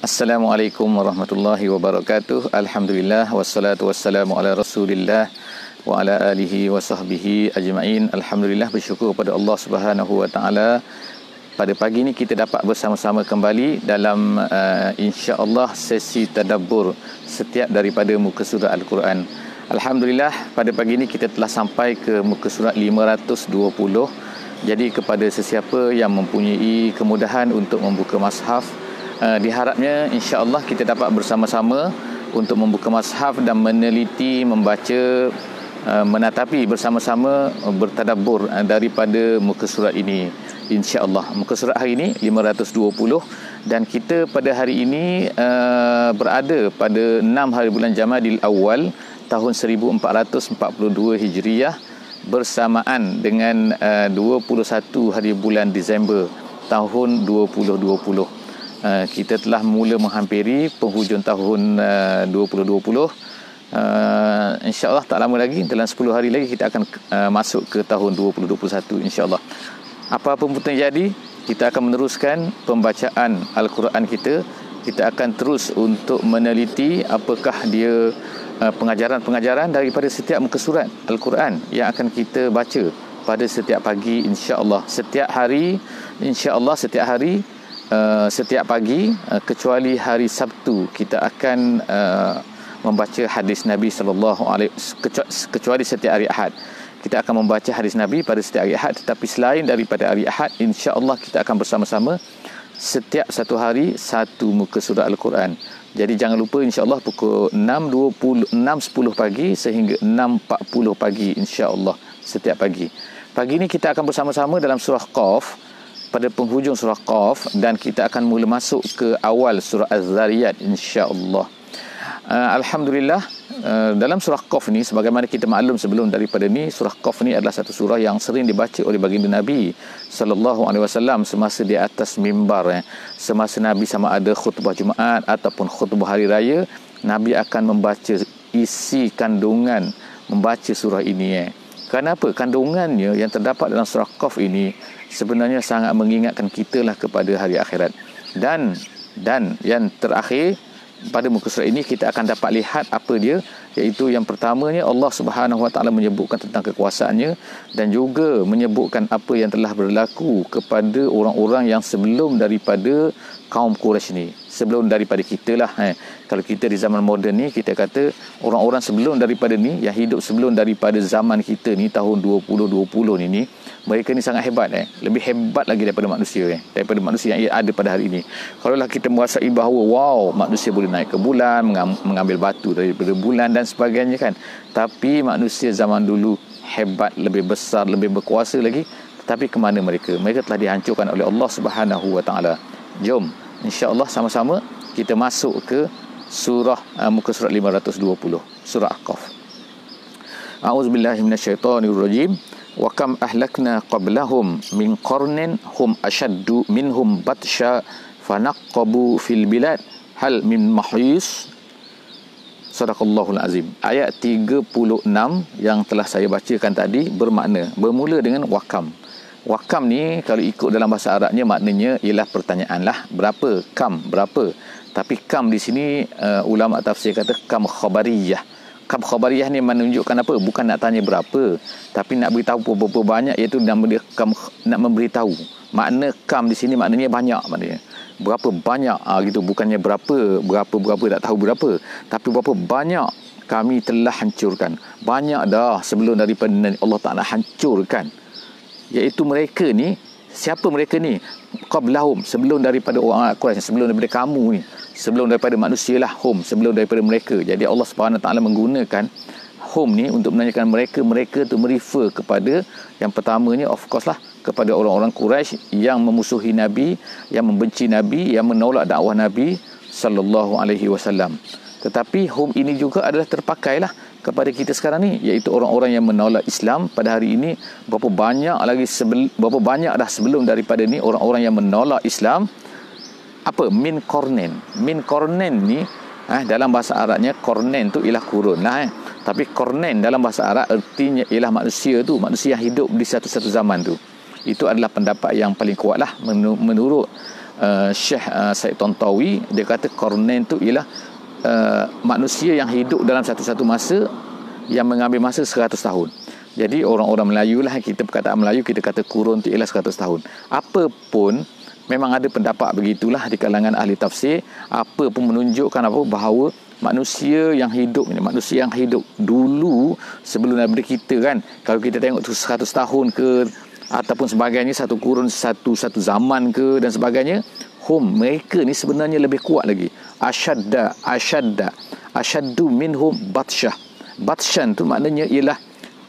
Assalamualaikum warahmatullahi wabarakatuh. Alhamdulillah wassalatu wassalamu ala Rasulillah wa ala alihi wa sahbihi ajma'in. Alhamdulillah, bersyukur kepada Allah Subhanahu wa taala. Pada pagi ini kita dapat bersama-sama kembali dalam insya-Allah sesi tadabbur setiap daripada muka surat Al-Quran. Alhamdulillah, pada pagi ini kita telah sampai ke muka surat 520. Jadi kepada sesiapa yang mempunyai kemudahan untuk membuka mushaf, diharapnya insya-Allah kita dapat bersama-sama untuk membuka mushaf dan meneliti, membaca, menatapi bersama-sama, bertadabbur daripada muka surat ini insya-Allah. Muka surat hari ini 520 dan kita pada hari ini berada pada 6 hari bulan Jamadil Awal tahun 1442 Hijriah bersamaan dengan 21 hari bulan Disember tahun 2020. Kita telah mula menghampiri penghujung tahun 2020. InsyaAllah tak lama lagi, dalam 10 hari lagi kita akan masuk ke tahun 2021 insyaAllah. Apa-apa pun terjadi, kita akan meneruskan pembacaan Al-Quran kita. Kita akan terus untuk meneliti apakah dia pengajaran-pengajaran daripada setiap muka surat Al-Quran yang akan kita baca pada setiap pagi insyaAllah. Setiap hari insyaAllah, setiap pagi kecuali hari Sabtu kita akan membaca hadis Nabi sallallahu alaihi, kecuali setiap hari Ahad kita akan membaca hadis Nabi pada setiap hari Ahad. Tetapi selain daripada hari Ahad, insya-Allah kita akan bersama-sama setiap satu hari satu muka surat Al-Quran. Jadi jangan lupa insya-Allah pukul 6.10 pagi sehingga 6.40 pagi insya-Allah setiap pagi. Pagi ini kita akan bersama-sama dalam surah Qaf, pada penghujung surah Qaf, dan kita akan mula masuk ke awal surah Az-Zariyat insya-Allah. Alhamdulillah, dalam surah Qaf ni, sebagaimana kita maklum sebelum daripada ni, surah Qaf ni adalah satu surah yang sering dibaca oleh baginda Nabi sallallahu alaihi wasallam semasa di atas mimbar. Semasa Nabi sama ada khutbah Jumaat ataupun khutbah hari raya, Nabi akan membaca isi kandungan membaca surah ini. Kenapa? Kandungannya yang terdapat dalam surah Qaf ini sebenarnya sangat mengingatkan kita lah kepada hari akhirat. Dan yang terakhir pada muka surat ini kita akan dapat lihat apa dia, iaitu yang pertamanya Allah Subhanahu wa taala menyebutkan tentang kekuasaannya dan juga menyebutkan apa yang telah berlaku kepada orang-orang yang sebelum daripada kaum Quraisy ni, sebelum daripada kita lah. Kalau kita di zaman moden ni, kita kata orang-orang sebelum daripada ni, yang hidup sebelum daripada zaman kita ni, tahun 2020 ni, mereka ni sangat hebat. Lebih hebat lagi daripada manusia, daripada manusia yang ada pada hari ini. Kalaulah kita merasai bahawa wow, manusia boleh naik ke bulan, mengambil batu daripada bulan dan sebagainya kan. Tapi manusia zaman dulu hebat, lebih besar, lebih berkuasa lagi. Tetapi ke mana mereka? Mereka telah dihancurkan oleh Allah Subhanahu wa taala. Jom insya-Allah sama-sama kita masuk ke surah muka surat 520, surah Qaf. A'udzubillahi minasyaitonirrajim. Wa kam ahlakna qablahum min qarnin hum ashaddu minhum batsha fanaqabu fil bilad hal min mahis. Sadaqallahul azim. Ayat 36 yang telah saya bacakan tadi bermula dengan wakam. Wakam ni kalau ikut dalam bahasa Arabnya maknanya ialah pertanyaan lah, berapa, kam, berapa. Tapi kam di sini ulama tafsir kata kam khabariyah. Kam khabariyah ni menunjukkan apa? Bukan nak tanya berapa, tapi nak beritahu berapa banyak, iaitu nak memberitahu. Makna kam di sini maknanya banyak, maknanya berapa banyak gitu, bukannya berapa tak tahu berapa, tapi berapa banyak kami telah hancurkan. Banyak dah sebelum daripada Allah Taala hancurkan, iaitu mereka ni. Siapa mereka ni? Qablahum, sebelum daripada orang Quraisy, sebelum daripada kamu ni, sebelum daripada manusia lah, hum, sebelum daripada mereka. Jadi Allah Subhanahu Taala menggunakan hum ni untuk menanyakan mereka tu merefer kepada yang pertamanya, of course lah, kepada orang-orang Quraisy yang memusuhi Nabi, yang membenci Nabi, yang menolak dakwah Nabi sallallahu alaihi wasallam. Tetapi hum ini juga adalah terpakailah kepada kita sekarang ni, iaitu orang-orang yang menolak Islam pada hari ini. Berapa banyak dah sebelum daripada ni orang-orang yang menolak Islam. Apa? Min kornen. Min kornen ni dalam bahasa Arabnya, kornen tu ialah kurun lah. Tapi kornen dalam bahasa Arab artinya ialah manusia tu, manusia yang hidup di satu-satu zaman tu. Itu adalah pendapat yang paling kuat lah menurut Syekh Said Tontawi, dia kata Qarnain tu ialah manusia yang hidup dalam satu-satu masa yang mengambil masa 100 tahun. Jadi orang-orang Melayu lah, kita perkataan Melayu kita kata kurun tu ialah 100 tahun. Apa pun memang ada pendapat begitulah di kalangan ahli tafsir, apa pun menunjukkan bahawa manusia yang hidup dulu sebelum daripada kita kan, kalau kita tengok tu 100 tahun ke ataupun sebagainya, satu kurun, satu zaman ke dan sebagainya, mereka ni sebenarnya lebih kuat lagi. Asyaddu minhum batshan tu maknanya ialah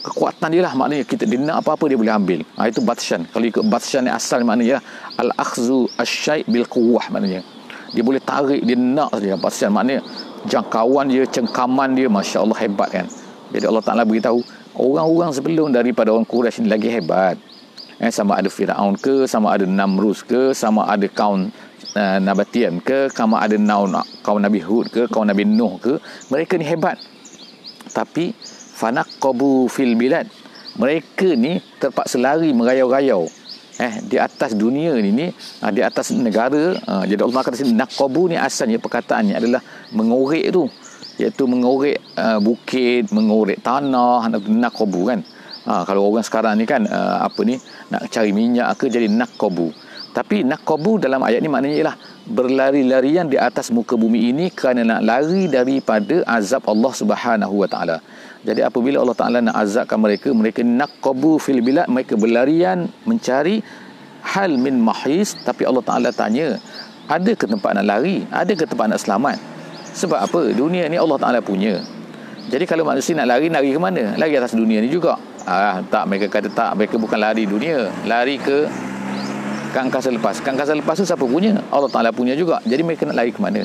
kekuatan dia lah, maknanya dia nak apa-apa dia boleh ambil. Itu batshan. Kalau ikut batshan ni asal maknanya al-akhzu asy-syai' bil quwwah, maknanya dia boleh tarik, dia nak dia. Batshan maknanya jangkauan dia, cengkaman dia, masya-Allah hebat kan. Jadi Allah Taala beritahu orang-orang sebelum daripada orang Quraisy ni lagi hebat. Sama ada Firaun ke, sama ada Namrus ke, sama ada kaum Nabatian ke, sama ada kaum Nabi Hud ke, kaum Nabi Nuh ke, mereka ni hebat. Tapi fanaqabu fil bilad, mereka ni terpaksa lari merayau-rayau di atas dunia ni di atas negara. Jadi Allah kata sini naqabu ni asalnya perkataannya adalah mengorek tu, iaitu mengorek bukit, mengorek tanah, naqabu kan. Kalau orang sekarang ni kan nak cari minyak ke, jadi naqabu. Tapi naqabu dalam ayat ni maknanya ialah berlari-larian di atas muka bumi ini kerana nak lari daripada azab Allah Subhanahu Wa Taala. Jadi apabila Allah Taala nak azabkan mereka naqabu fil bilad, mereka berlarian mencari hal min mahis. Tapi Allah Taala tanya, ada ke tempat nak lari? Ada ke tempat nak selamat? Sebab apa? Dunia ni Allah Taala punya. Jadi kalau manusia nak lari ke mana? Lari atas dunia ni juga. Tak, mereka kata tak, mereka bukan lari dunia, lari ke angkasa lepas. Angkasa lepas tu siapa punya? Allah Taala punya juga. Jadi mereka nak lari ke mana?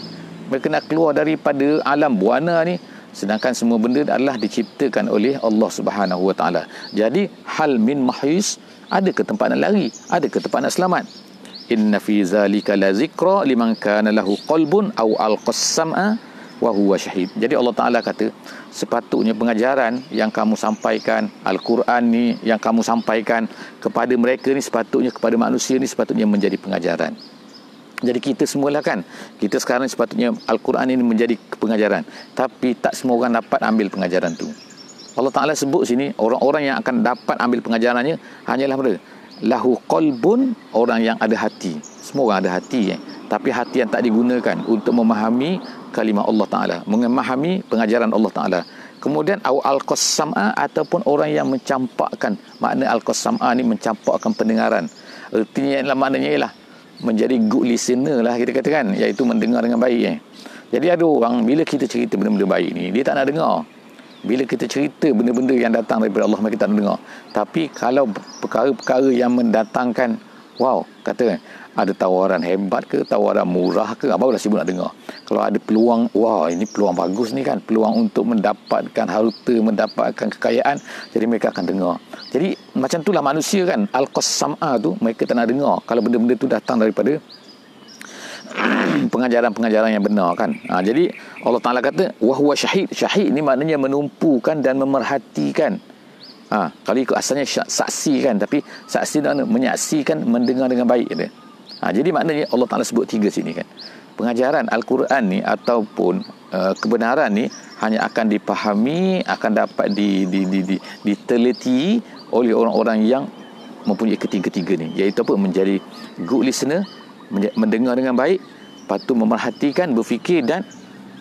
Mereka nak keluar daripada alam buana ni, sedangkan semua benda adalah diciptakan oleh Allah Subhanahu Wa Taala. Jadi hal min mahis, ada ke tempat nak lari? Ada ke tempat nak selamat? Inna fi zalika la zikra liman kana lahu qalbun aw alqas sam'a wa huwa syahid. Jadi Allah Taala kata, sepatutnya pengajaran yang kamu sampaikan, Al-Quran ni yang kamu sampaikan kepada mereka ni, sepatutnya kepada manusia ni sepatutnya menjadi pengajaran. Jadi kita semualah kan, kita sekarang sepatutnya Al-Quran ini menjadi pengajaran, tapi tak semua orang dapat ambil pengajaran tu. Allah Ta'ala sebut sini, orang-orang yang akan dapat ambil pengajarannya hanyalah mereka lahu qalbun, orang yang ada hati. Semua orang ada hati, tapi hati yang tak digunakan untuk memahami kalimah Allah Ta'ala, memahami pengajaran Allah Ta'ala. Kemudian al-qas sam'a, ataupun orang yang mencampakkan, makna al-qas sam'a ni mencampakkan pendengaran. Artinya maknanya ialah menjadi good listener lah kita katakan, iaitu mendengar dengan baik. Jadi ada orang bila kita cerita benda-benda baik ni, dia tak nak dengar. Bila kita cerita benda-benda yang datang daripada Allah, mereka tak nak dengar. Tapi kalau perkara-perkara yang mendatangkan, katakan ada tawaran hebat ke, tawaran murah ke, barulah sibuk nak dengar. Kalau ada peluang, ini peluang bagus ni kan, peluang untuk mendapatkan harta, mendapatkan kekayaan, jadi mereka akan dengar. Jadi macam itulah manusia kan, al-qas sam'a tu, mereka tak nak dengar kalau benda-benda tu datang daripada pengajaran-pengajaran yang benar kan. Jadi Allah Ta'ala kata wa huwa syahid. Syahid ni maknanya menumpukan dan memerhatikan. Kalau ikut asalnya saksi kan, tapi saksi dan menyaksikan, mendengar dengan baik dia. Jadi maknanya Allah Ta'ala sebut 3 sini kan. Pengajaran Al-Quran ni ataupun kebenaran ni hanya akan dipahami, akan dapat diteliti oleh orang-orang yang mempunyai ketiga-tiga ni, iaitu apa? Menjadi good listener, mendengar dengan baik, lepas tu memerhatikan, berfikir dan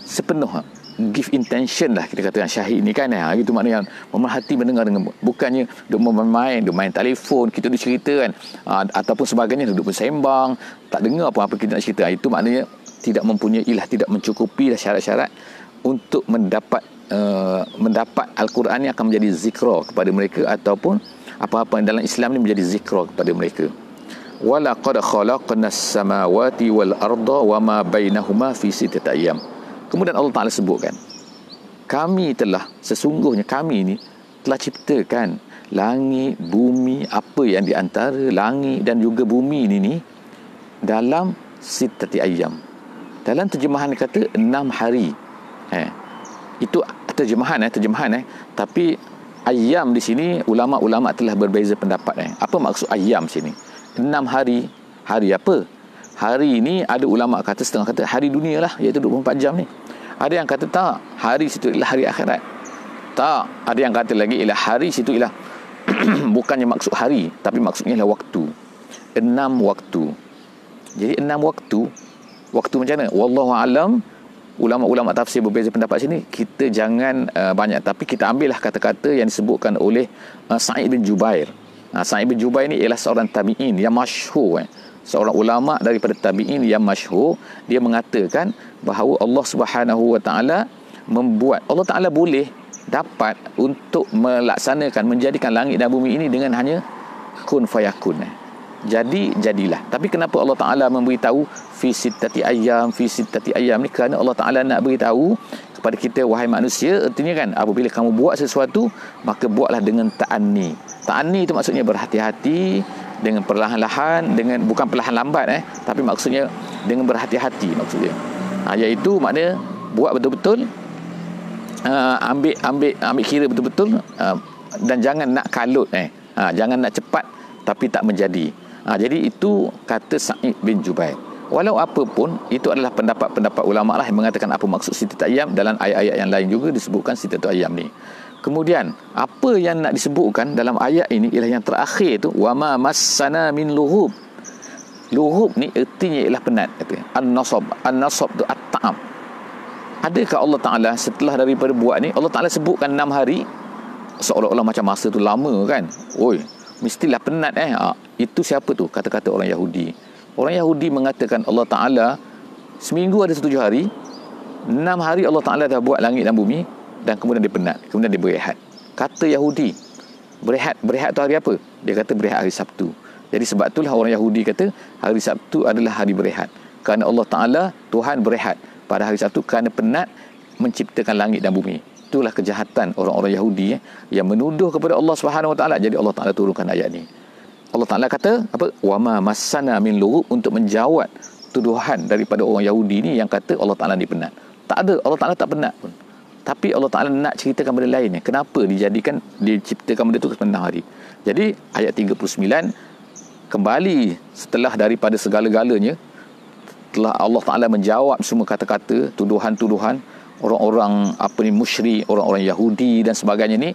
sepenuh give intention lah kita katakan syahid ni kan. Itu maknanya memerhati, mendengar dengan, bukannya duk main telefon, kita duk cerita kan, ataupun sebagainya, duk bersembang, tak dengar apa kita nak cerita. Itu maknanya tidak mempunyai tidak mencukupi syarat-syarat untuk mendapat Al-Quran ni akan menjadi zikra kepada mereka, ataupun apa-apa yang dalam Islam ni menjadi zikra kepada mereka. Walaqad khalaqnas samawati wal arda wama bainahuma fi sittati ayyam. Kemudian Allah Ta'ala sebutkan, sesungguhnya kami ni telah ciptakan langit, bumi, apa yang di antara langit dan juga bumi ni dalam sittati ayyam. Dalam terjemahan kata 6 hari. Itu terjemahan tapi ayyam di sini ulama-ulama telah berbeza pendapat. Apa maksud ayyam sini? 6 hari. Hari apa? Hari ni ada ulama kata, setengah kata hari dunia lah, iaitu 24 jam ni. Ada yang kata tak, hari situ ialah hari akhirat. Tak, ada yang kata lagi ialah hari situ ialah bukannya maksud hari, tapi maksudnya ialah waktu. 6 waktu. Jadi 6 waktu. Waktu macam mana? Wallahu alam. Ulama-ulama tafsir berbeza pendapat sini. Kita jangan banyak, tapi kita ambillah kata-kata yang disebutkan oleh Sa'id bin Jubair. Sa'id bin Jubair ni ialah seorang tabi'in yang masyhur. Seorang ulama daripada tabi'in yang masyhur. Dia mengatakan bahawa Allah Subhanahu Wa Taala membuat, Allah Taala boleh dapat untuk melaksanakan, menjadikan langit dan bumi ini dengan hanya kun fayakun. Jadi jadilah. Tapi kenapa Allah Taala memberitahu fi sittati ayyam ni? Kerana Allah Taala nak beritahu kepada kita, wahai manusia, artinya kan, apabila kamu buat sesuatu, maka buatlah dengan ta'anni. Ta'anni itu maksudnya berhati-hati, dengan perlahan-lahan, dengan bukan perlahan lambat tapi maksudnya dengan berhati-hati maksudnya. Iaitu maknanya buat betul-betul, ambil kira betul-betul, dan jangan nak kalut, jangan nak cepat tapi tak menjadi. Jadi itu kata Sa'id bin Jubair. Walau apa pun, itu adalah pendapat-pendapat ulama lah yang mengatakan apa maksud sittatu ayyam. Dalam ayat-ayat yang lain juga disebutkan sittatu ayyam ni. Kemudian apa yang nak disebutkan dalam ayat ini ialah yang terakhir tu, wa ma massana min lughub. Lughub ni artinya ialah penat, kata. An-nasab tu at-ta'ab. Adakah Allah Taala setelah daripada buat ni, Allah Taala sebutkan 6 hari seolah-olah macam masa tu lama kan? Oi, mestilah penat Itu siapa tu? Kata-kata orang Yahudi. Orang Yahudi mengatakan Allah Taala seminggu ada 7 hari, 6 hari Allah Taala dah buat langit dan bumi, dan kemudian dia penat, kemudian dia berehat. Kata Yahudi, berehat tu hari apa? Dia kata berehat hari Sabtu. Jadi sebab itulah orang Yahudi kata hari Sabtu adalah hari berehat. Kerana Allah Taala, Tuhan berehat pada hari Sabtu kerana penat menciptakan langit dan bumi. Itulah kejahatan orang-orang Yahudi yang menuduh kepada Allah Subhanahu Wa Taala. Jadi Allah Taala turunkan ayat ni. Allah Taala kata apa? Wa ma massana min lughub, untuk menjawab tuduhan daripada orang Yahudi ni yang kata Allah Taala ni penat. Tak ada, Allah Taala tak penat pun. Tapi Allah Taala nak ceritakan benda lain. Kenapa diciptakan benda tu ke 6 hari. Jadi ayat 39 kembali setelah daripada segala-galanya, telah Allah Taala menjawab semua kata-kata, tuduhan-tuduhan orang-orang musyrik, orang-orang Yahudi dan sebagainya ni.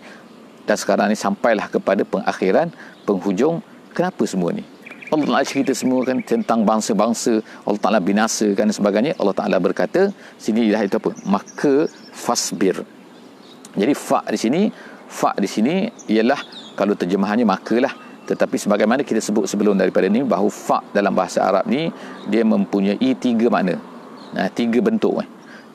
Dan sekarang ni sampailah kepada pengakhiran, penghujung. Kenapa semua ni? Allah Ta'ala cerita semua kan tentang bangsa-bangsa, Allah Ta'ala binasakan dan sebagainya. Allah Ta'ala berkata, sini ialah itu apa? Maka fasbir. Jadi fa di sini ialah, kalau terjemahannya makalah. Tetapi sebagaimana kita sebut sebelum daripada ni, bahawa fa dalam bahasa Arab ni dia mempunyai 3 makna. 3 bentuk.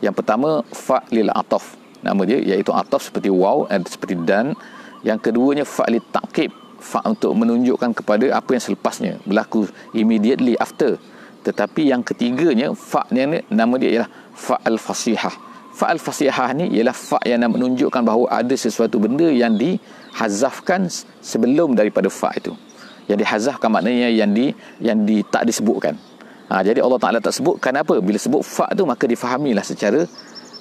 Yang pertama, fa lil ataf, nama dia, iaitu ataf seperti waw, seperti dan. Yang keduanya fa lit ta'qib, fa untuk menunjukkan kepada apa yang selepasnya, berlaku immediately after. Tetapi yang ketiganya, fa ni nama dia ialah fa al-fasihah. Fa al-fasihah ni ialah fa yang menunjukkan bahawa ada sesuatu benda yang dihazafkan sebelum daripada fa itu. Yang dihazafkan maknanya yang tak disebutkan. Jadi Allah Ta'ala tak sebut. Kenapa? Bila sebut fa tu, maka difahamilah secara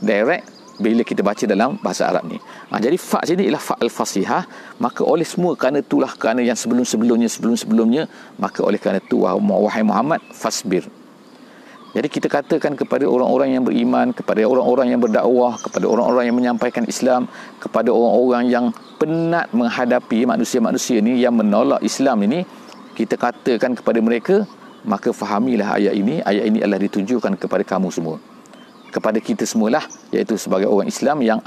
direct bila kita baca dalam bahasa Arab ni. Jadi fa sini ialah fa al-fasihah. Maka oleh semua kerana itulah, kerana yang sebelum-sebelumnya, maka oleh kerana itu wahai Muhammad, fasbir. Jadi kita katakan kepada orang-orang yang beriman, kepada orang-orang yang berdakwah, kepada orang-orang yang menyampaikan Islam, kepada orang-orang yang penat menghadapi manusia-manusia ni yang menolak Islam ini, kita katakan kepada mereka, maka fahamilah ayat ini. Ayat ini adalah ditujukan kepada kamu semua, kepada kita semualah, iaitu sebagai orang Islam yang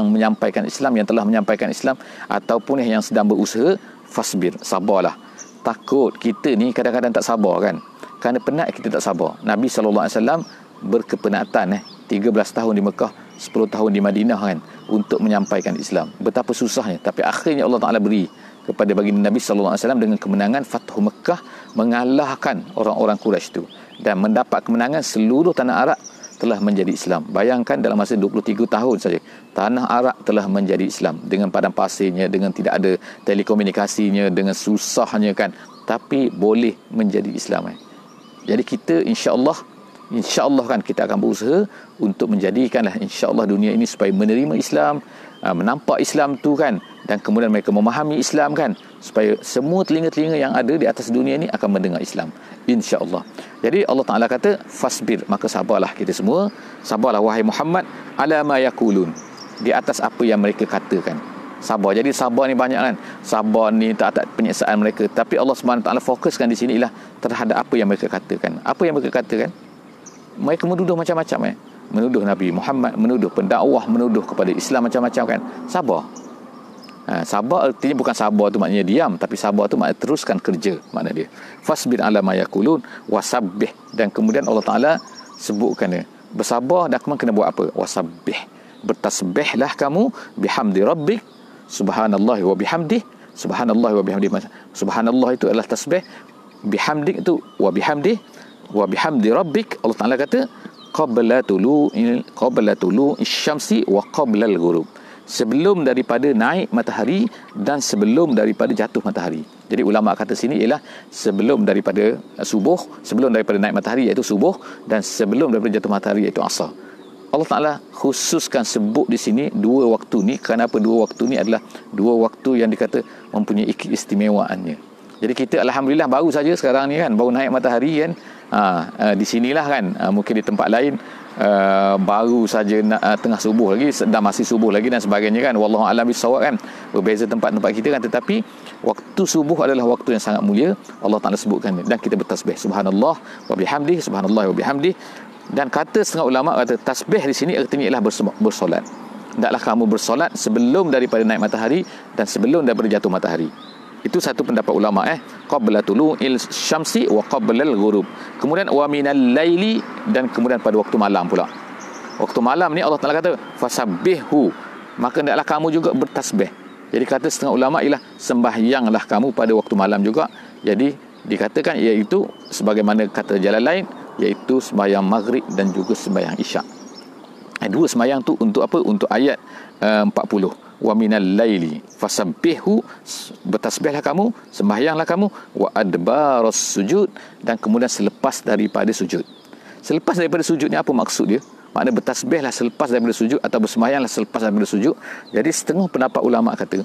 menyampaikan Islam, yang telah menyampaikan Islam, ataupun yang sedang berusaha. Fasbir, sabarlah. Takut kita ni kadang-kadang tak sabar kan, kerana penat kita tak sabar. Nabi SAW berkepenatan 13 tahun di Mekah, 10 tahun di Madinah kan, untuk menyampaikan Islam. Betapa susahnya, tapi akhirnya Allah Ta'ala beri kepada baginda Nabi SAW dengan kemenangan Fathu Mekah, mengalahkan orang-orang Quraisy itu, dan mendapat kemenangan seluruh tanah Arab telah menjadi Islam. Bayangkan dalam masa 23 tahun saja tanah Arab telah menjadi Islam, dengan padang pasirnya, dengan tidak ada telekomunikasinya, dengan susahnya kan, tapi boleh menjadi Islam. Jadi kita insya-Allah InsyaAllah kan kita akan berusaha untuk menjadikanlah insyaAllah dunia ini supaya menerima Islam, menampak Islam tu kan, dan kemudian mereka memahami Islam kan, supaya semua telinga-telinga yang ada di atas dunia ini akan mendengar Islam, insya-Allah. Jadi Allah Taala kata fasbir, maka sabarlah kita semua, sabarlah wahai Muhammad, ala ma yaqulun, di atas apa yang mereka katakan. Sabar. Jadi sabar ni banyak kan. Sabar ni tak penyiksaan mereka, tapi Allah SWT fokuskan di sini ialah terhadap apa yang mereka katakan. Apa yang mereka katakan? Mereka menuduh macam-macam menuduh Nabi Muhammad, menuduh pendakwah, menuduh kepada Islam macam-macam kan. Sabar. Sabar artinya bukan sabar tu maknanya diam, tapi sabar tu maknanya teruskan kerja, makna dia. Fasbir ala ma yaqulun wasabbih, dan kemudian Allah Taala sebutkan dia bersabar dan kemudian kena buat apa? Wasabbih, bertasbihlah kamu bihamdi rabbik, subhanallah wa bihamdih, subhanallah wa bihamdih. Subhanallah itu adalah tasbih, bihamdi itu wa bihamdih, wa bihamdi rabbik. Allah Taala kata qabla tulu syamsi wa qabla al-ghurub, sebelum daripada naik matahari dan sebelum daripada jatuh matahari. Jadi ulama kata sini ialah sebelum daripada subuh, sebelum daripada naik matahari iaitu subuh, dan sebelum daripada jatuh matahari iaitu asar. Allah Ta'ala khususkan sebut di sini dua waktu ni. Kenapa dua waktu ni adalah dua waktu yang dikata mempunyai keistimewaannya. Jadi kita alhamdulillah baru saja sekarang ni kan, baru naik matahari kan. Di sinilah kan, mungkin di tempat lain baru saja tengah subuh lagi, sedang masih subuh lagi dan sebagainya kan. Wallahu a'lam bissawab kan, berbeza tempat-tempat kita kan, tetapi waktu subuh adalah waktu yang sangat mulia. Allah Ta'ala sebutkan dan kita bertasbih subhanallah wa bihamdih, subhanallah wa bihamdih. Dan kata setengah ulama kata tasbih di sini artinya ialah bersolat. Hendaklah kamu bersolat sebelum daripada naik matahari dan sebelum daripada jatuh matahari. Itu satu pendapat ulama qabla tulu'il syamsi wa qabla al-ghurub. Kemudian wa minal laili, dan kemudian pada waktu malam pula. Waktu malam ni Allah Taala kata fasabbihu, maka hendaklah kamu juga bertasbih. Jadi kata setengah ulama ialah sembahyanglah kamu pada waktu malam juga. Jadi dikatakan iaitu sebagaimana kata Jalalain, iaitu sembahyang maghrib dan juga sembahyang isyak. Dua sembahyang tu untuk apa? Untuk ayat 40. Wa minal laili fasabbihu, bertasbihlah kamu, sembahyanglah kamu, wa adbaras sujud, dan kemudian selepas daripada sujud. Selepas daripada sujud ni apa maksud dia? Makna bertasbihlah selepas daripada sujud atau bersembahyanglah selepas daripada sujud. Jadi setengah pendapat ulama kata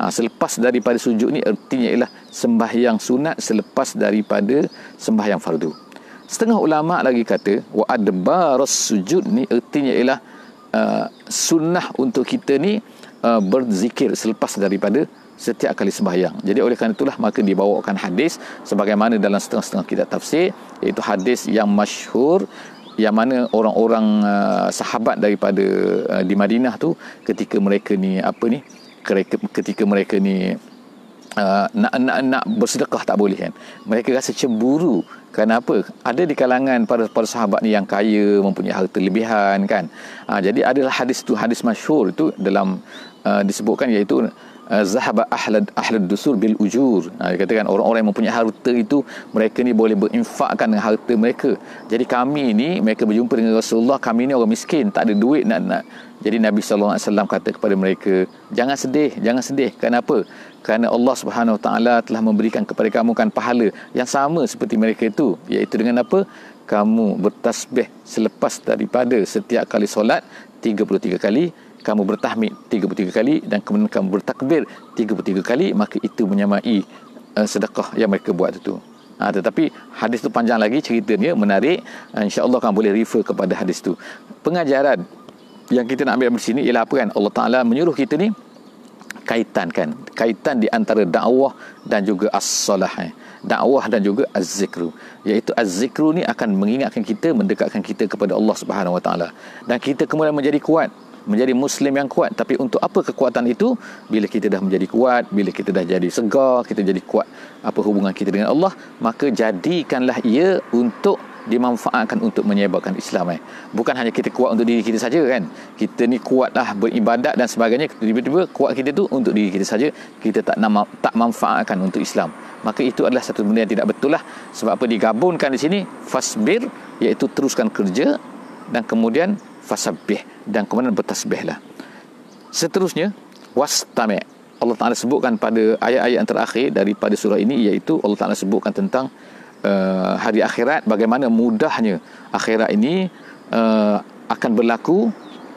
selepas daripada sujud ni artinya ialah sembahyang sunat selepas daripada sembahyang fardu. Setengah ulama lagi kata wa adbaras sujud ni artinya ialah sunnah untuk kita ni berzikir selepas daripada setiap kali sembahyang. Jadi oleh kerana itulah maka dibawakan hadis sebagaimana dalam setengah-setengah kitab tafsir, iaitu hadis yang masyhur yang mana orang-orang sahabat daripada di Madinah tu ketika mereka ni ketika mereka ni nak bersedekah tak boleh kan. Mereka rasa cemburu. Kenapa? Ada di kalangan para sahabat ni yang kaya, mempunyai harta lebihan kan. Jadi adalah hadis tu, hadis masyhur itu dalam disebutkan iaitu zahaba ahlud dusur bil ujur. Dikatakan orang-orang yang mempunyai harta itu mereka ni boleh berinfakkan dengan harta mereka. Jadi kami ni, mereka berjumpa dengan Rasulullah, kami ni orang miskin, tak ada duit nak. Jadi Nabi sallallahu alaihi wasallam kata kepada mereka, jangan sedih. Kenapa? Kerana Allah Subhanahu Wa Taala telah memberikan kepada kamu kan pahala yang sama seperti mereka itu, iaitu dengan apa? Kamu bertasbih selepas daripada setiap kali solat 33 kali, kamu bertahmid 33 kali, dan kemudian kamu bertakbir 33 kali, maka itu menyamai sedekah yang mereka buat itu. Tetapi hadis itu panjang lagi ceritanya, menarik. InsyaAllah kamu boleh refer kepada hadis itu. Pengajaran yang kita nak ambil di sini ialah apa kan? Allah Ta'ala menyuruh kita ni kaitan di antara dakwah dan juga as-salah, dakwah dan juga az-zikru, iaitu az-zikru ni akan mengingatkan kita, mendekatkan kita kepada Allah Subhanahu Wa Taala, dan kita kemudian menjadi kuat, menjadi muslim yang kuat. Tapi untuk apa kekuatan itu? Bila kita dah menjadi kuat, bila kita dah jadi segar, kita jadi kuat apa hubungan kita dengan Allah, maka jadikanlah ia untuk dimanfaatkan untuk menyebarkan Islam. Bukan hanya kita kuat untuk diri kita saja kan. Kita ni kuatlah beribadat dan sebagainya, tiba-tiba kuat kita tu untuk diri kita saja, kita tak manfaatkan untuk Islam. Maka itu adalah satu benda yang tidak betul lah. Sebab apa digabungkan di sini fasbir, iaitu teruskan kerja, dan kemudian fasabbih, dan kemudian bertasbihlah. Seterusnya wastami'. Allah Ta'ala sebutkan pada ayat-ayat yang terakhir daripada surah ini, iaitu Allah Ta'ala sebutkan tentang hari akhirat, bagaimana mudahnya akhirat ini akan berlaku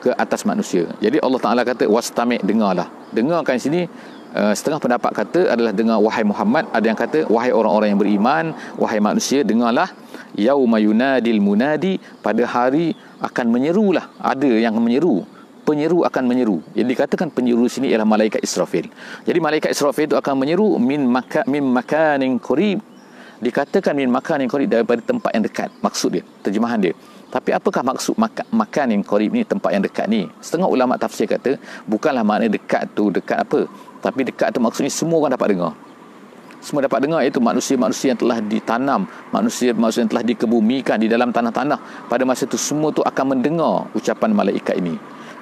ke atas manusia. Jadi Allah Ta'ala kata wastami', dengarlah. Dengarkan sini, setengah pendapat kata adalah dengar wahai Muhammad, ada yang kata wahai orang-orang yang beriman, wahai manusia, dengarlah. Yauma yunadil munadi, pada hari akan menyerulah, ada yang menyeru, penyeru akan menyeru. Jadi dikatakan penyeru sini ialah malaikat Israfil. Jadi malaikat Israfil itu akan menyeru min makanin qarib. Dikatakan min makanin qarib, daripada tempat yang dekat, maksud dia, terjemahan dia. Tapi apakah maksud makan yang qarib ni, tempat yang dekat ni? Setengah ulama tafsir kata bukanlah makna dekat tu dekat apa, tapi dekat tu maksudnya semua orang dapat dengar. Semua dapat dengar, iaitu manusia-manusia yang telah ditanam, manusia-manusia yang telah dikebumikan di dalam tanah-tanah. Pada masa itu semua tu akan mendengar ucapan malaikat ini.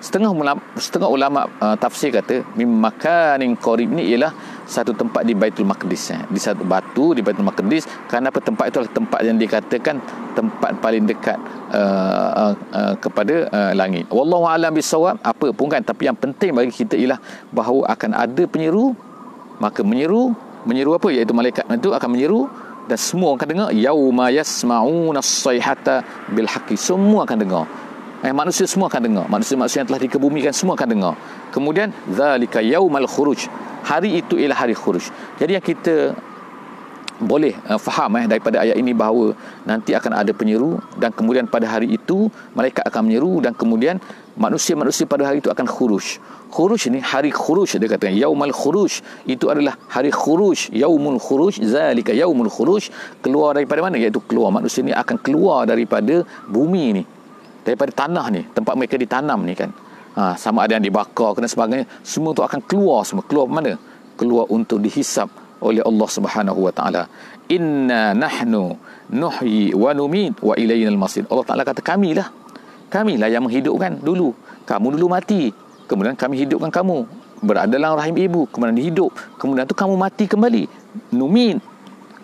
Setengah ulama tafsir kata mimakanin qarib ni ialah satu tempat di Baitul Maqdis, di satu batu di Baitul Maqdis. Kerana apa? Tempat itu adalah tempat yang dikatakan tempat paling dekat kepada langit. Wallahu a'lam bissawab. Apa pun kan, tapi yang penting bagi kita ialah bahawa akan ada penyeru. Maka menyeru apa? Iaitu malaikat itu akan menyeru, dan semua akan dengar. Yauma yasma'una as-sayhata bil haqqi, semua akan dengar. Manusia semua akan dengar. Manusia-manusia yang telah dikebumikan semua akan dengar. Kemudian zalika yaumal khuruj, hari itu ialah hari khuruj. Jadi yang kita boleh faham daripada ayat ini bahawa nanti akan ada penyeru, dan kemudian pada hari itu malaikat akan menyeru, dan kemudian manusia-manusia pada hari itu akan khuruj. Khuruj ini hari khuruj, dia katakan yaumal khuruj, itu adalah hari khuruj, yaumul khuruj, zalika yaumul khuruj. Keluar daripada mana? Iaitu keluar, manusia ni akan keluar daripada bumi ni, daripada tanah ni, tempat mereka ditanam ni kan. Sama ada yang dibakar dan sebagainya, semua tu akan keluar. Semua keluar mana? Keluar untuk dihisap oleh Allah Subhanahu wa taala. Inna nahnu nuhyi wa numit wa ilainal masir. Allah Taala kata kamilah yang menghidupkan dulu. Kamu dulu mati, kemudian kami hidupkan kamu. Berada dalam rahim ibu, kemudian hidup, kemudian tu kamu mati kembali. Numit.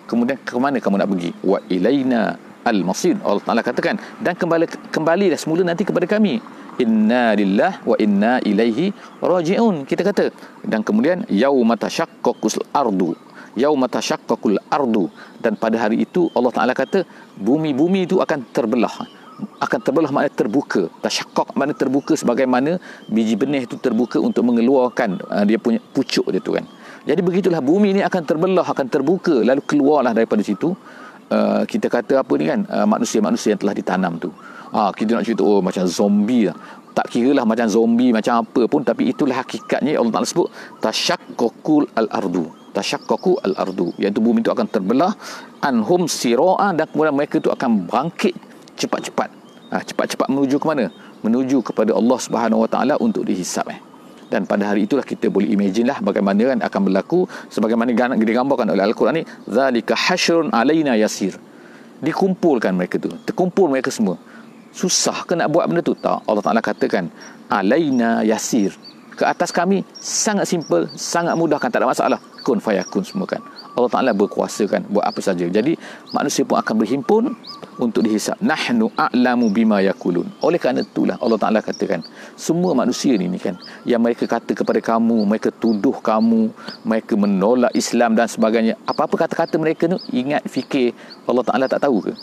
Kemudian ke mana kamu nak pergi? Wa ilaina al-masir. Allah Taala katakan, dan kembalilah semula nanti kepada kami. Inna lillah wa inna ilaihi raji'un. Kita kata, dan kemudian yauma tashaqqaqul ardu, yauma tashaqqaqul ardu, dan pada hari itu Allah Taala kata bumi itu akan terbelah. Akan terbelah maknanya terbuka. Tashaqqaq maknanya terbuka, sebagaimana biji benih itu terbuka untuk mengeluarkan dia punya pucuk dia tu kan. Jadi begitulah, bumi ini akan terbelah, akan terbuka, lalu keluarlah daripada situ kita kata apa ni kan, manusia-manusia yang telah ditanam tu. Kita nak cerita macam zombie lah. Tak kira lah macam zombie macam apa pun, tapi itulah hakikatnya. Allah Ta'ala sebut tashaqqaqul al-ardu, tashaqqaqu al-ardu, iaitu bumi itu akan terbelah, anhum sira'a, dan kemudian mereka itu akan bangkit cepat-cepat. Cepat-cepat menuju ke mana? Menuju kepada Allah Subhanahu Wa Ta'ala untuk dihisap. Dan pada hari itulah kita boleh imagine lah bagaimana kan akan berlaku, sebagaimana digambarkan oleh Al-Quran ni, zalika hasyrun alaina yasir. Dikumpulkan mereka tu, terkumpul mereka semua. Susah ke nak buat benda tu? Tak. Allah Ta'ala katakan alaina yasir, ke atas kami sangat simple, sangat mudah kan, tak ada masalah. Kun fayakun semua kan. Allah Ta'ala berkuasa kan buat apa saja. Jadi manusia pun akan berhimpun untuk dihisap. Nahnu a'lamu bima yakulun. Oleh kerana itulah Allah Ta'ala katakan, semua manusia ni kan, yang mereka kata kepada kamu, mereka tuduh kamu, mereka menolak Islam dan sebagainya, apa-apa kata-kata mereka tu, ingat fikir Allah Ta'ala tak tahu ke?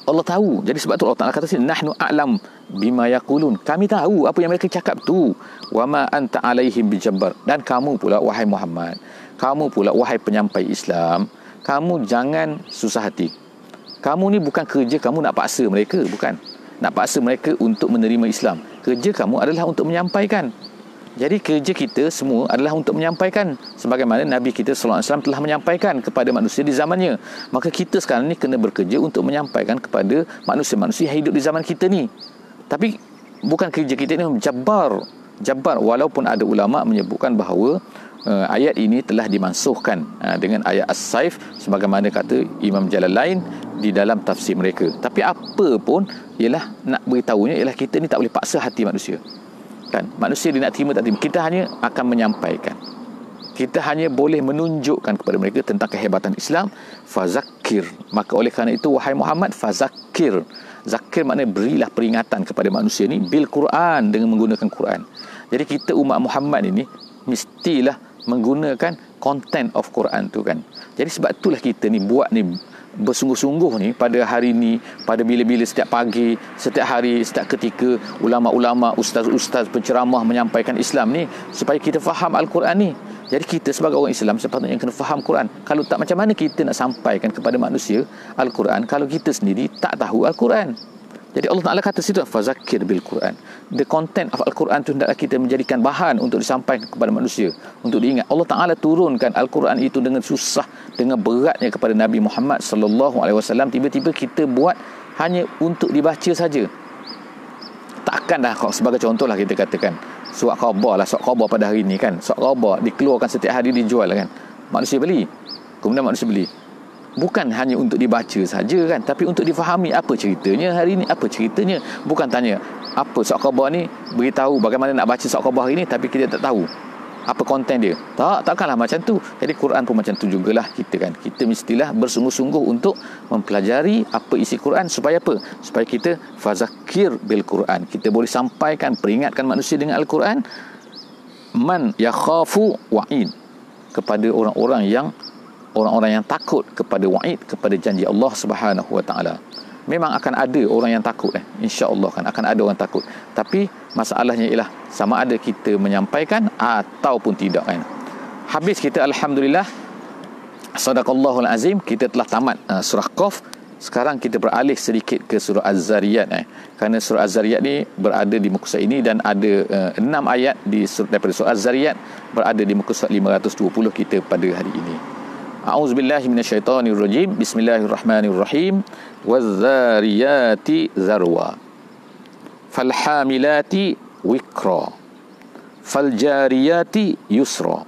Allah tahu. Jadi sebab tu Allah Ta'ala kata sini, nahnu a'lam bima yakulun, kami tahu apa yang mereka cakap tu. Wa ma anta alaihim bijabbar, dan kamu pula wahai Muhammad, kamu pula wahai penyampai Islam, kamu jangan susah hati. Kamu ni bukan kerja kamu nak paksa mereka, bukan nak paksa mereka untuk menerima Islam. Kerja kamu adalah untuk menyampaikan. Jadi kerja kita semua adalah untuk menyampaikan, sebagaimana Nabi kita sallallahu alaihi wasallam telah menyampaikan kepada manusia di zamannya. Maka kita sekarang ni kena bekerja untuk menyampaikan kepada manusia-manusia yang hidup di zaman kita ni. Tapi bukan kerja kita ni menjabar, walaupun ada ulama menyebutkan bahawa ayat ini telah dimansuhkan dengan ayat As-Saif, sebagaimana kata Imam Jalalain di dalam tafsir mereka. Tapi apa pun ialah nak beritahunya ialah kita ni tak boleh paksa hati manusia kan. Manusia dia nak terima tak terima, kita hanya akan menyampaikan, kita hanya boleh menunjukkan kepada mereka tentang kehebatan Islam. Fazakir, maka oleh kerana itu wahai Muhammad, fazakir, zakir maknanya berilah peringatan kepada manusia ni bil Quran, dengan menggunakan Quran. Jadi kita umat Muhammad ini mestilah menggunakan content of Quran tu kan. Jadi sebab itulah kita ni buat ni bersungguh-sungguh ni pada hari ni, pada bila-bila, setiap pagi, setiap hari, setiap ketika ulama-ulama, ustaz-ustaz penceramah menyampaikan Islam ni supaya kita faham Al-Quran ni. Jadi kita sebagai orang Islam sepatutnya kena faham Quran. Kalau tak, macam mana kita nak sampaikan kepada manusia Al-Quran kalau kita sendiri tak tahu Al-Quran? Jadi Allah Ta'ala kata situ, fazakir bil Quran. The content of Al-Quran tu hendaklah kita menjadikan bahan untuk disampaikan kepada manusia, untuk diingat. Allah Ta'ala turunkan Al-Quran itu dengan susah, dengan beratnya kepada Nabi Muhammad sallallahu alaihi wasallam. Tiba-tiba kita buat hanya untuk dibaca saja. Takkan dah, sebagai contohlah kita katakan surat khabar lah, surat khabar pada hari ni kan, surat khabar dikeluarkan setiap hari, dijual kan, manusia beli, kemudian manusia beli. Bukan hanya untuk dibaca saja kan, tapi untuk difahami apa ceritanya hari ni, apa ceritanya. Bukan tanya apa surat khabar ni, beritahu bagaimana nak baca surat khabar hari ni, tapi kita tak tahu apa konten dia. Takkanlah macam tu. Jadi Quran pun macam tu jugalah kita kan. Kita mestilah bersungguh-sungguh untuk mempelajari apa isi Quran. Supaya apa? Supaya kita fazakir bil Quran. Kita boleh sampaikan, peringatkan manusia dengan Al-Quran. Man yakhafu wa'id, kepada orang-orang yang takut kepada wa'id, kepada janji Allah Subhanahu wa taala. Memang akan ada orang yang takut, insya-Allah kan akan ada orang takut. Tapi masalahnya ialah sama ada kita menyampaikan ataupun tidak kan. Habis kita, alhamdulillah, sadaqallahul azim, kita telah tamat surah Qaf. Sekarang kita beralih sedikit ke surah Az-Zariyat kerana surah Az-Zariyat ni berada di muka surat ini, dan ada 6 ayat daripada surah Az-Zariyat berada di muka surat 520 kita pada hari ini. A'udzubillahi minasyaitonirrajim. Bismillahirrahmanirrahim. Waz-zariyati zarwa, falhamilati wikra, faljariyati yusra,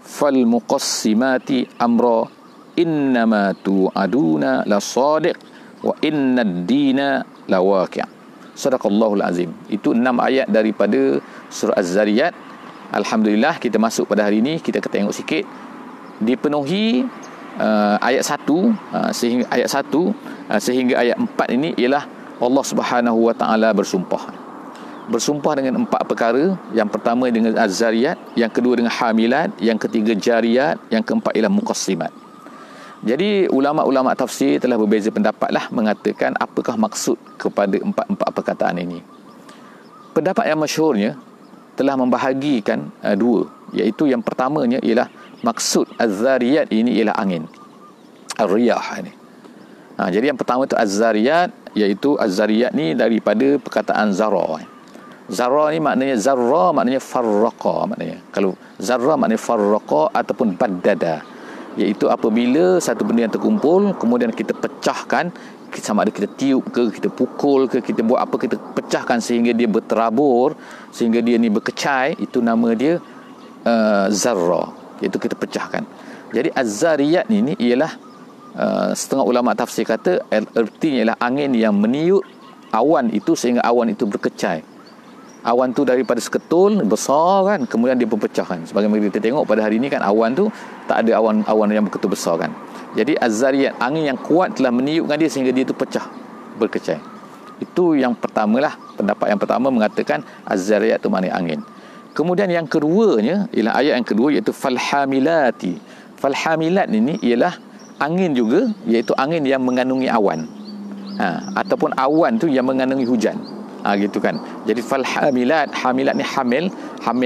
falmuqassimati amra, innama tu'aduna lasadiq wa innad dina lawaqi'. Sadaqallahul azim. Itu 6 ayat daripada surah Az-Zariyat. Alhamdulillah, kita masuk pada hari ini, kita tengok sikit. Dipenuhi ayat 1 sehingga ayat 1 sehingga ayat 4 ini ialah Allah Subhanahu wa taala bersumpah dengan 4 perkara. Yang pertama dengan Az-Zariyat, yang kedua dengan hamilat, yang ketiga jariyat, yang keempat ialah muqassimat. Jadi ulama-ulama tafsir telah berbeza pendapatlah mengatakan apakah maksud kepada empat perkataan ini. Pendapat yang masyhurnya telah membahagikan dua, iaitu yang pertamanya ialah maksud Az-Zariyat ini ialah angin, Ar-Riyah ini. Jadi yang pertama itu Az-Zariyat, iaitu Az-Zariyat ni daripada perkataan Zara. Zara ni maknanya, Zarra maknanya farraqa maknanya. Kalau Zarra maknanya farraqa ataupun baddada, iaitu apabila satu benda yang terkumpul kemudian kita pecahkan, sama ada kita tiup ke, kita pukul ke, kita buat apa, kita pecahkan sehingga dia berterabur, sehingga dia ni berkecai, itu nama dia zarra, iaitu kita pecahkan. Jadi Az-Zariyat ini ialah setengah ulama tafsir kata artinya ialah angin yang meniup awan itu sehingga awan itu berkecai. Awan tu daripada seketul besar kan, kemudian dia berpecahkan. Sebagaimana kita tengok pada hari ini kan, awan tu tak ada awan yang begitu besar kan. Jadi Az-Zariyat, angin yang kuat telah meniupkan dia sehingga dia tu pecah, berkecai. Itu yang pertamalah, pendapat yang pertama mengatakan Az-Zariyat tu maknanya angin. Kemudian yang keduanya ialah ayat yang kedua, iaitu falhamilati. Falhamilat ini ialah angin juga, iaitu angin yang mengandungi awan. Ataupun awan tu yang mengandungi hujan. Gitu kan. Jadi falhamilat, hamilat ni hamil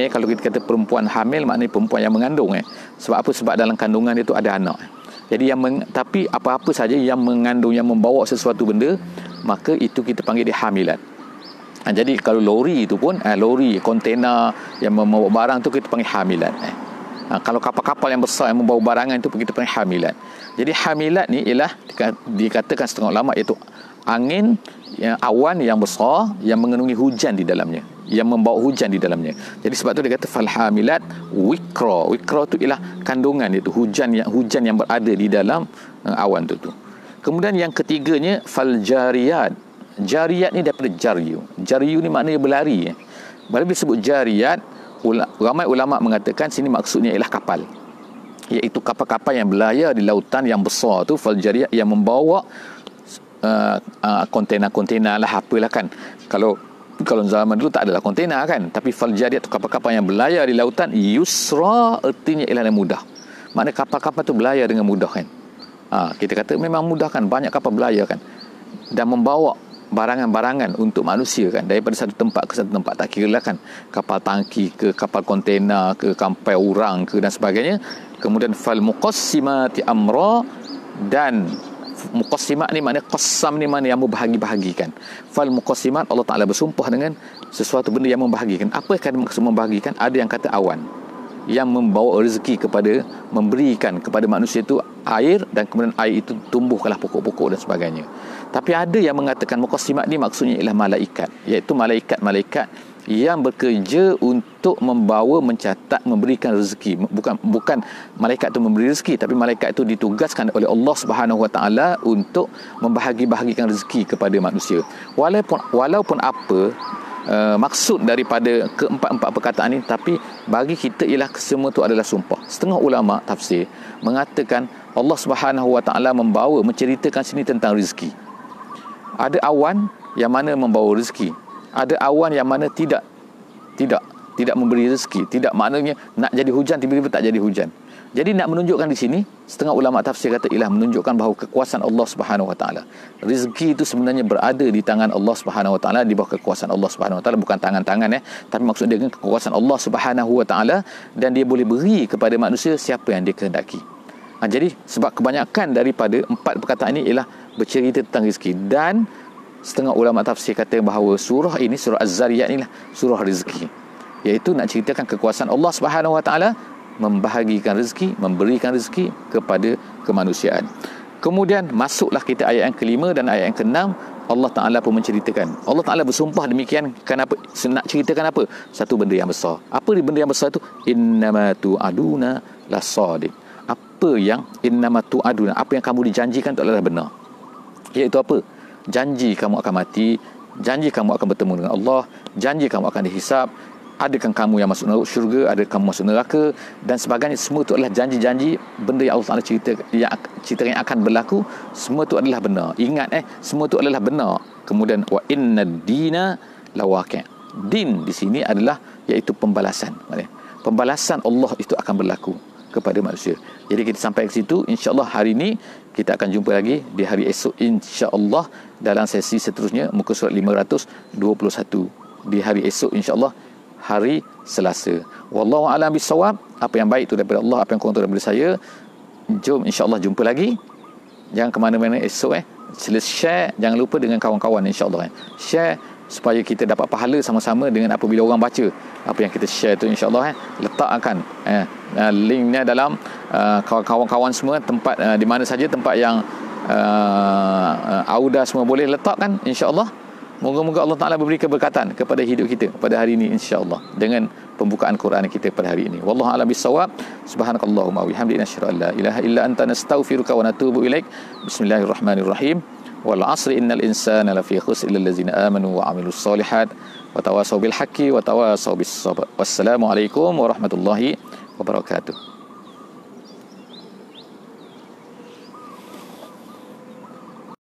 kalau kita kata perempuan hamil maknanya perempuan yang mengandung Sebab apa? Sebab dalam kandungan itu ada anak. Jadi tapi apa-apa saja yang mengandung, yang membawa sesuatu benda, maka itu kita panggil dia hamilat. Jadi kalau lori itu pun lori, kontena yang membawa barang tu kita panggil hamilat. Kalau kapal-kapal yang besar yang membawa barangan itu kita panggil hamilat. Jadi hamilat ni ialah dikatakan setengah ulama iaitu angin, awan yang besar yang mengandungi hujan di dalamnya, yang membawa hujan di dalamnya. Jadi sebab tu dia kata falhamilat wikra. Wikra tu ialah kandungan, iaitu hujan yang berada di dalam awan tu. Kemudian yang ketiganya faljariyat. Jariyat ni daripada jaryu. Jaryu ni maknanya berlari. Bila disebut jariyat, ramai ulama mengatakan sini maksudnya ialah kapal, iaitu kapal-kapal yang berlayar di lautan yang besar tu, faljariyat, yang membawa kontena-kontena lah, apalah kan. Kalau zaman dulu tak adalah kontena kan, tapi faljariyat tu kapal-kapal yang berlayar di lautan. Yusra artinya ialah mudah, maknanya kapal-kapal tu berlayar dengan mudah kan. Kita kata memang mudahkan, banyak kapal berlayar kan, dan membawa barangan-barangan untuk manusia kan, daripada satu tempat ke satu tempat. Tak kira lah kan, kapal tangki ke, kapal kontena ke, kapal orang ke dan sebagainya. Kemudian fal muqassimati amra, dan muqassimat ni makna qassam ni makna yang membahagi-bahagikan. Fal muqassimat, Allah Ta'ala bersumpah dengan sesuatu benda yang membahagikan. Apa yang maksud membahagikan? Ada yang kata awan yang membawa rezeki kepada, memberikan kepada manusia itu air, dan kemudian air itu tumbuhkanlah pokok-pokok dan sebagainya. Tapi ada yang mengatakan muqassimat ni maksudnya ialah malaikat, iaitu malaikat-malaikat yang bekerja untuk membawa, mencatat, memberikan rezeki. Bukan malaikat itu memberi rezeki, tapi malaikat itu ditugaskan oleh Allah Subhanahu Wa Taala untuk membahagi-bahagikan rezeki kepada manusia. Walaupun apa maksud daripada keempat-empat perkataan ini, tapi bagi kita ialah semua itu adalah sumpah. Setengah ulama tafsir mengatakan Allah Subhanahu Wa Taala membawa, menceritakan sini tentang rezeki. Ada awan yang mana membawa rezeki, ada awan yang mana tidak memberi rezeki. Tidak maknanya nak jadi hujan tiba-tiba tak jadi hujan. Jadi nak menunjukkan di sini, setengah ulama tafsir kata ialah menunjukkan bahawa kekuasaan Allah Subhanahu Wa Taala. Rezeki itu sebenarnya berada di tangan Allah Subhanahu Wa Taala, di bawah kekuasaan Allah Subhanahu Wa Taala, bukan tangan-tangan tapi maksud dia dengan kekuasaan Allah Subhanahu Wa Taala, dan dia boleh beri kepada manusia siapa yang dia kehendaki. Jadi sebab kebanyakan daripada empat perkataan ini ialah bercerita tentang rezeki, dan setengah ulama tafsir kata bahawa surah ini, surah Az-Zariyat inilah surah rezeki, iaitu nak ceritakan kekuasaan Allah Subhanahu Wa Taala membahagikan rezeki, memberikan rezeki kepada kemanusiaan. Kemudian masuklah kita ayat yang kelima dan ayat yang keenam. Allah Ta'ala pun menceritakan, Allah Ta'ala bersumpah demikian. Kenapa? Nak ceritakan apa? Satu benda yang besar. Apa benda yang besar itu? Innama tu'aduna lasadiq. Apa yang innama tu'aduna, apa yang kamu dijanjikan itu adalah benar. Iaitu apa? Janji kamu akan mati, janji kamu akan bertemu dengan Allah, janji kamu akan dihisap, adakah kamu yang masuk syurga, adakah kamu masuk neraka dan sebagainya. Semua itu adalah janji-janji, benda yang Allah Ta'ala cerita yang akan berlaku. Semua itu adalah benar. Ingat semua itu adalah benar. Kemudian wa inna dina lawaqi'. Din di sini adalah iaitu pembalasan. Pembalasan Allah itu akan berlaku kepada manusia. Jadi kita sampai ke situ. InsyaAllah hari ini kita akan jumpa lagi di hari esok insyaAllah dalam sesi seterusnya, muka surat 521 di hari esok insyaAllah, hari Selasa. Wallahu a'lam bissawab. Apa yang baik itu daripada Allah, apa yang kurang itu daripada saya. Jom insyaAllah jumpa lagi. Jangan ke mana-mana esok Sila share, jangan lupa dengan kawan-kawan insyaAllah share supaya kita dapat pahala sama-sama dengan apabila orang baca apa yang kita share tu insyaAllah letakkan linknya dalam kawan-kawan semua, tempat di mana saja tempat yang Auda semua boleh letakkan insyaAllah. Moga-moga Allah Ta'ala memberi keberkatan kepada hidup kita pada hari ini insyaAllah dengan pembukaan Quran kita pada hari ini. Wallahu a'lam bissawab. Subhanakallahumma wa bihamdika asyhadu an la ilaha illa anta nastaghfiruka wa natubu ilaik. Bismillahirrahmanirrahim. Wal 'asri innal insana lafi khusr illa allazina amanu wa 'amilus solihat wa tawasaw bil haqqi wa tawasaw bis sabr. Wassalamu alaikum warahmatullahi wabarakatuh.